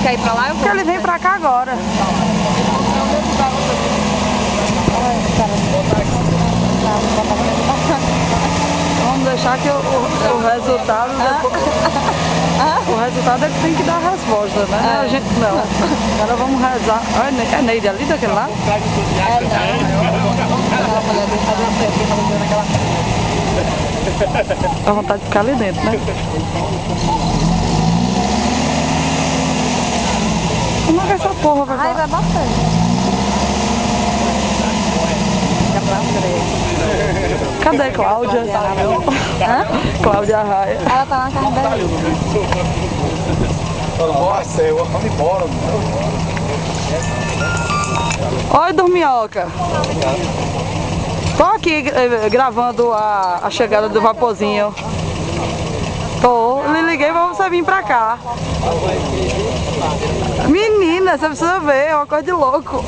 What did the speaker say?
Quer ir pra lá? Porque ele vem pra cá agora. Vamos deixar que o resultado depois, o resultado é que tem que dar a resposta, né? A gente não. Agora vamos rezar. Olha, é Neide ali daquele lado? Dá vontade de ficar ali dentro, né? Como é que essa porra vai Ai, vai bastante. Cadê Cláudia? Cláudia Arraia. Ela tá na casa dela. Nossa, eu vou embora. Oi, Dorminhoca. Tô aqui gravando a chegada do vaporzinho. Tô, lhe liguei pra você vir pra cá. Menina, você precisa ver, é uma coisa de louco.